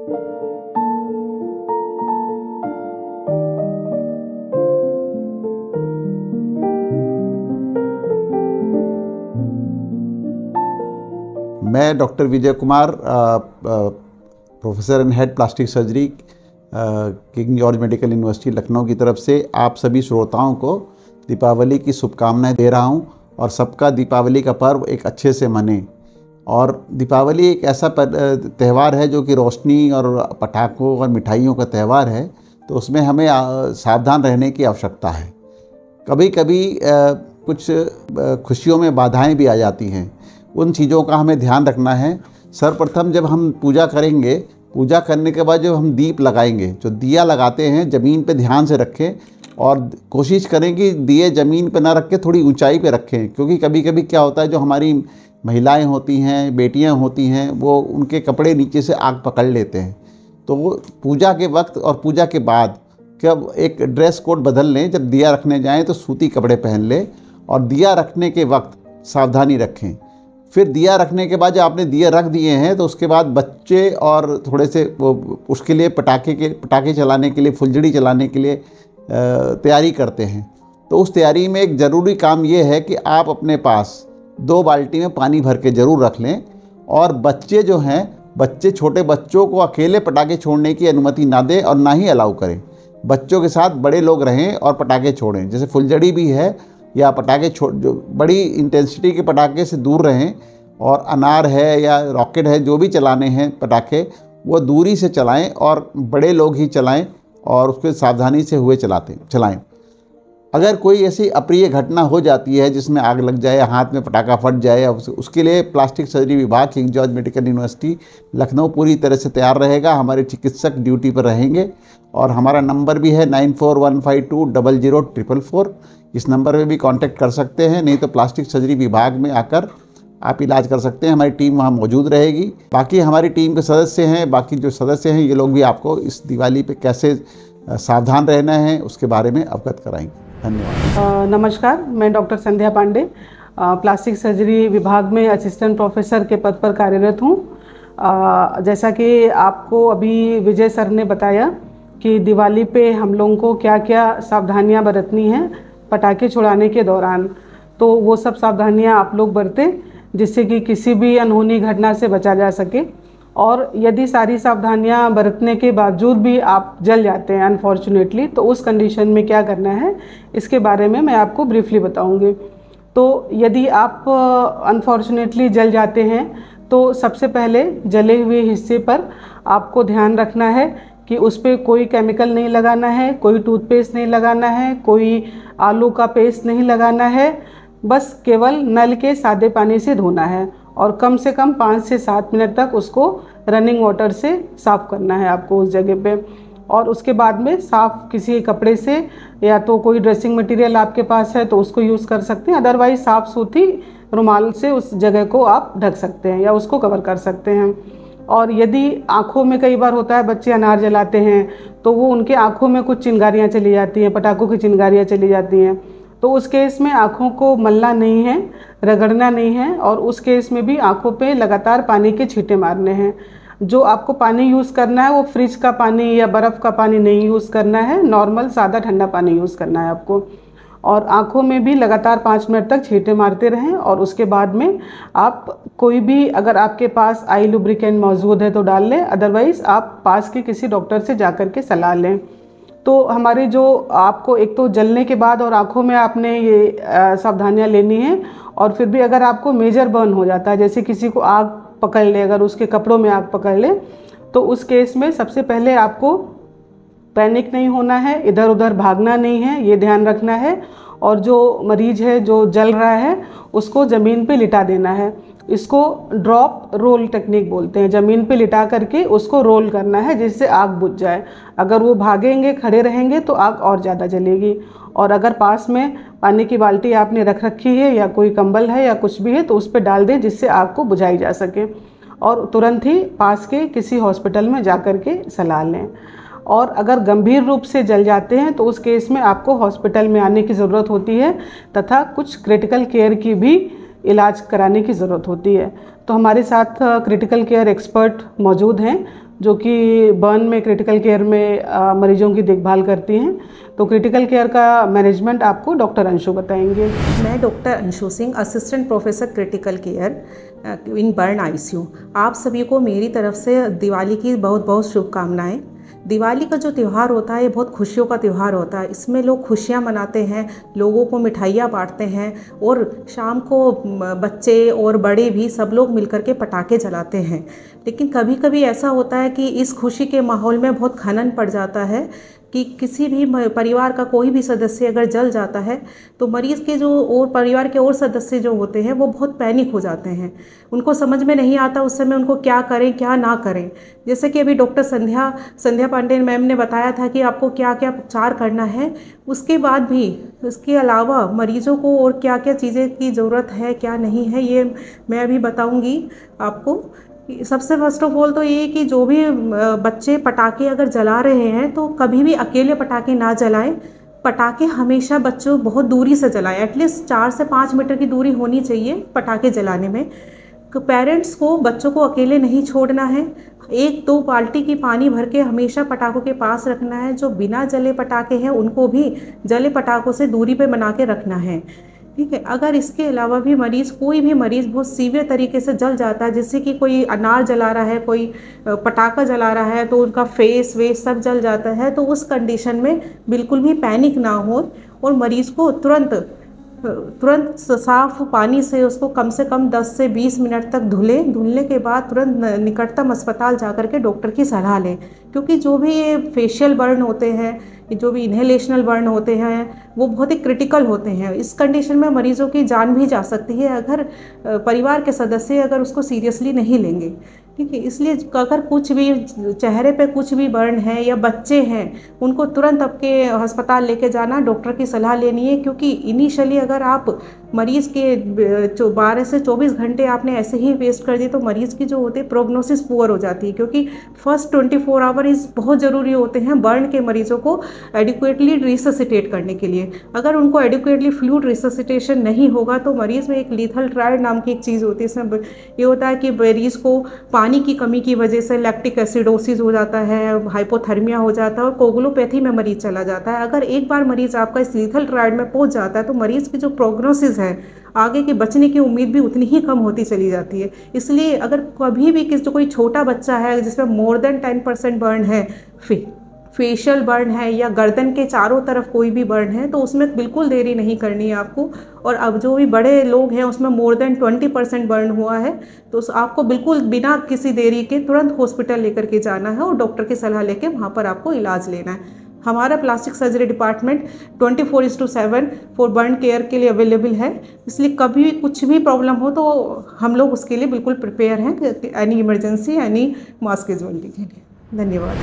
मैं doctor Vijay Kumar, professor and head plastic surgery, king George medical university Lucknow की तरफ से आप सभी श्रोताओं को दीपावली की शुभकामनाएं दे रहा हूं और सबका दीपावली का पर्व एक अच्छे से मने। और दीपावली एक ऐसा त्यौहार है जो कि रोशनी और पटाखों और मिठाइयों का त्यौहार है, तो उसमें हमें सावधान रहने की आवश्यकता है। कभी कभी कुछ खुशियों में बाधाएं भी आ जाती हैं, उन चीज़ों का हमें ध्यान रखना है। सर्वप्रथम जब हम पूजा करेंगे, पूजा करने के बाद जब हम दीप लगाएंगे, जो दिया लगाते हैं ज़मीन पे ध्यान से रखें और कोशिश करें कि दिए ज़मीन पे ना रख के थोड़ी ऊंचाई पे रखें, क्योंकि कभी कभी क्या होता है, जो हमारी महिलाएं होती हैं, बेटियां होती हैं, वो उनके कपड़े नीचे से आग पकड़ लेते हैं। तो वो पूजा के वक्त और पूजा के बाद जब एक ड्रेस कोड बदल लें, जब दिया रखने जाएँ तो सूती कपड़े पहन लें और दिया रखने के वक्त सावधानी रखें। फिर दिया रखने के बाद जब आपने दिया रख दिए हैं तो उसके बाद बच्चे और थोड़े से उसके लिए पटाखे चलाने के लिए, फुलझड़ी चलाने के लिए तैयारी करते हैं। तो उस तैयारी में एक ज़रूरी काम ये है कि आप अपने पास 2 बाल्टी में पानी भर के ज़रूर रख लें। और बच्चे जो हैं, छोटे बच्चों को अकेले पटाखे छोड़ने की अनुमति ना दें और ना ही अलाउ करें। बच्चों के साथ बड़े लोग रहें और पटाखे छोड़ें। जैसे फुलझड़ी भी है या पटाखे जो बड़ी इंटेंसिटी के पटाखे से दूर रहें, और अनार है या रॉकेट है, जो भी चलाने हैं पटाखे, वो दूरी से चलाएं और बड़े लोग ही चलाएं और उसको सावधानी से हुए चलाएं। अगर कोई ऐसी अप्रिय घटना हो जाती है जिसमें आग लग जाए, हाथ में पटाखा फट जाए, उसके लिए प्लास्टिक सर्जरी विभाग, king George medical university Lucknow पूरी तरह से तैयार रहेगा। हमारे चिकित्सक ड्यूटी पर रहेंगे और हमारा नंबर भी है 9415200444। इस नंबर पे भी कांटेक्ट कर सकते हैं, नहीं तो प्लास्टिक सर्जरी विभाग में आकर आप इलाज कर सकते हैं। हमारी टीम वहाँ मौजूद रहेगी। बाकी हमारी टीम के सदस्य हैं, बाकी जो सदस्य हैं, ये लोग भी आपको इस दिवाली पे कैसे सावधान रहना है उसके बारे में अवगत कराएंगे। धन्यवाद। नमस्कार, मैं डॉक्टर संध्या पांडे, प्लास्टिक सर्जरी विभाग में असिस्टेंट प्रोफेसर के पद पर कार्यरत हूँ। जैसा कि आपको अभी विजय सर ने बताया कि दिवाली पे हम लोगों को क्या क्या सावधानियाँ बरतनी हैं पटाखे छुड़ाने के दौरान, तो वो सब सावधानियाँ आप लोग बरतें जिससे कि किसी भी अनहोनी घटना से बचा जा सके। और यदि सारी सावधानियां बरतने के बावजूद भी आप जल जाते हैं अनफॉर्चुनेटली, तो उस कंडीशन में क्या करना है इसके बारे में मैं आपको ब्रीफली बताऊंगी। तो यदि आप अनफॉर्चुनेटली जल जाते हैं तो सबसे पहले जले हुए हिस्से पर आपको ध्यान रखना है कि उस पर कोई केमिकल नहीं लगाना है, कोई टूथपेस्ट नहीं लगाना है, कोई आलू का पेस्ट नहीं लगाना है, बस केवल नल के सादे पानी से धोना है और कम से कम 5 से 7 मिनट तक उसको रनिंग वाटर से साफ़ करना है आपको उस जगह पे। और उसके बाद में साफ़ किसी कपड़े से, या तो कोई ड्रेसिंग मटेरियल आपके पास है तो उसको यूज़ कर सकते हैं, अदरवाइज़ साफ़ सूती रुमाल से उस जगह को आप ढक सकते हैं या उसको कवर कर सकते हैं। और यदि आँखों में, कई बार होता है बच्चे अनार जलाते हैं तो वो उनके आँखों में कुछ चिंगारियाँ चली जाती हैं, पटाखों की चिंगारियाँ चली जाती हैं, तो उस केस में आँखों को मलना नहीं है, रगड़ना नहीं है, और उस केस में भी आँखों पे लगातार पानी के छींटे मारने हैं। जो आपको पानी यूज़ करना है वो फ्रिज का पानी या बर्फ़ का पानी नहीं यूज़ करना है, नॉर्मल सादा ठंडा पानी यूज़ करना है आपको। और आँखों में भी लगातार 5 मिनट तक छींटे मारते रहें। और उसके बाद में आप कोई भी, अगर आपके पास आई लुब्रिकेंट मौजूद है तो डाल लें, अदरवाइज़ आप पास के किसी डॉक्टर से जा कर के सलाह लें। तो हमारे जो आपको एक तो जलने के बाद और आँखों में आपने ये सावधानियाँ लेनी है। और फिर भी अगर आपको मेजर बर्न हो जाता है, जैसे किसी को आग पकड़ ले, अगर उसके कपड़ों में आग पकड़ ले, तो उस केस में सबसे पहले आपको पैनिक नहीं होना है, इधर उधर भागना नहीं है, ये ध्यान रखना है। और जो मरीज है जो जल रहा है उसको ज़मीन पे लिटा देना है। इसको ड्रॉप रोल टेक्निक बोलते हैं। ज़मीन पे लिटा करके उसको रोल करना है जिससे आग बुझ जाए। अगर वो भागेंगे, खड़े रहेंगे तो आग और ज़्यादा जलेगी। और अगर पास में पानी की बाल्टी आपने रख रखी है या कोई कंबल है या कुछ भी है तो उस पर डाल दें जिससे आग को बुझाई जा सके। और तुरंत ही पास के किसी हॉस्पिटल में जा कर के सलाह लें। और अगर गंभीर रूप से जल जाते हैं तो उस केस में आपको हॉस्पिटल में आने की ज़रूरत होती है तथा कुछ क्रिटिकल केयर की भी इलाज कराने की ज़रूरत होती है। तो हमारे साथ क्रिटिकल केयर एक्सपर्ट मौजूद हैं, जो कि बर्न में क्रिटिकल केयर में मरीजों की देखभाल करती हैं। तो क्रिटिकल केयर का मैनेजमेंट आपको डॉक्टर अंशु बताएंगे। मैं doctor Anshu Singh, assistant professor critical care इन बर्न आईसीयू। आप सभी को मेरी तरफ से दिवाली की बहुत बहुत शुभकामनाएं। दिवाली का जो त्यौहार होता है ये बहुत खुशियों का त्यौहार होता है। इसमें लोग खुशियाँ मनाते हैं, लोगों को मिठाइयाँ बांटते हैं और शाम को बच्चे और बड़े भी सब लोग मिलकर के पटाखे जलाते हैं। लेकिन कभी कभी ऐसा होता है कि इस खुशी के माहौल में बहुत खनन पड़ जाता है कि किसी भी परिवार का कोई भी सदस्य अगर जल जाता है तो मरीज़ के जो और परिवार के और सदस्य जो होते हैं वो बहुत पैनिक हो जाते हैं। उनको समझ में नहीं आता उस समय उनको क्या करें क्या ना करें। जैसे कि अभी डॉक्टर संध्या पांडे मैम ने बताया था कि आपको क्या क्या उपचार करना है, उसके बाद भी उसके अलावा मरीज़ों को और क्या क्या चीज़ें की ज़रूरत है क्या नहीं है ये मैं अभी बताऊँगी आपको। सबसे फर्स्ट ऑफ ऑल तो ये कि जो भी बच्चे पटाखे अगर जला रहे हैं तो कभी भी अकेले पटाखे ना जलाएं। पटाखे हमेशा बच्चों बहुत दूरी से जलाएं, एटलीस्ट 4 से 5 मीटर की दूरी होनी चाहिए पटाखे जलाने में। पेरेंट्स को बच्चों को अकेले नहीं छोड़ना है। 1-2 बाल्टी की पानी भर के हमेशा पटाखों के पास रखना है। जो बिना जले पटाखे हैं उनको भी जले पटाखों से दूरी पे बना के रखना है, ठीक है। अगर इसके अलावा भी कोई भी मरीज़ बहुत सीवियर तरीके से जल जाता है, जैसे कि कोई अनार जला रहा है, कोई पटाखा जला रहा है तो उनका फेस वेस सब जल जाता है, तो उस कंडीशन में बिल्कुल भी पैनिक ना हो और मरीज़ को तुरंत साफ पानी से उसको कम से कम 10 से 20 मिनट तक धुलें। धुलने के बाद तुरंत निकटतम अस्पताल जा कर के डॉक्टर की सलाह लें, क्योंकि जो भी ये फेशियल बर्न होते हैं, जो भी इन्हेलेशनल बर्न होते हैं वो बहुत ही क्रिटिकल होते हैं। इस कंडीशन में मरीज़ों की जान भी जा सकती है अगर परिवार के सदस्य अगर उसको सीरियसली नहीं लेंगे, ठीक है। इसलिए अगर कुछ भी चेहरे पे कुछ भी बर्न है या बच्चे हैं उनको तुरंत आपके अस्पताल लेके जाना, डॉक्टर की सलाह लेनी है। क्योंकि इनिशियली अगर आप मरीज़ के 12 से 24 घंटे आपने ऐसे ही वेस्ट कर दिए तो मरीज़ की जो होती है प्रोग्नोसिस पुअर हो जाती है, क्योंकि फर्स्ट 24 आवर्स बहुत ज़रूरी होते हैं बर्न के मरीज़ों को एडिक्वेटली रिससिटेट करने के लिए। अगर उनको एडिक्वेटली फ्लूइड रिससिटेशन नहीं होगा तो मरीज़ में एक लीथल ट्रायल नाम की एक चीज़ होती है। इसमें ये होता है कि मरीज़ को पानी की कमी की वजह से लैक्टिक एसिडोसिस हो जाता है, हाइपोथर्मिया हो जाता है और कोगुलोपैथी में मरीज़ चला जाता है। अगर एक बार मरीज़ आपका इस लीथल ट्रायल में पहुंच जाता है तो मरीज़ की जो प्रोग्नोसिस है, आगे के बचने की उम्मीद भी उतनी ही कम होती चली जाती है। इसलिए अगर कभी भी कोई छोटा बच्चा है जिसमें मोर देन 10% बर्न है, फेशियल बर्न है या गर्दन के चारों तरफ कोई भी बर्न है, तो उसमें बिल्कुल देरी नहीं करनी है आपको। और अब जो भी बड़े लोग हैं उसमें मोर देन 20% बर्न हुआ है तो आपको बिल्कुल बिना किसी देरी के तुरंत हॉस्पिटल लेकर के जाना है और डॉक्टर की सलाह लेके वहाँ पर आपको इलाज लेना है। हमारा plastic surgery department 24/7 for burn care के लिए अवेलेबल है। इसलिए कभी कुछ भी प्रॉब्लम हो तो हम लोग उसके लिए बिल्कुल प्रिपेयर हैं, एनी इमरजेंसी एनी मास कैजुअलिटी के लिए। धन्यवाद।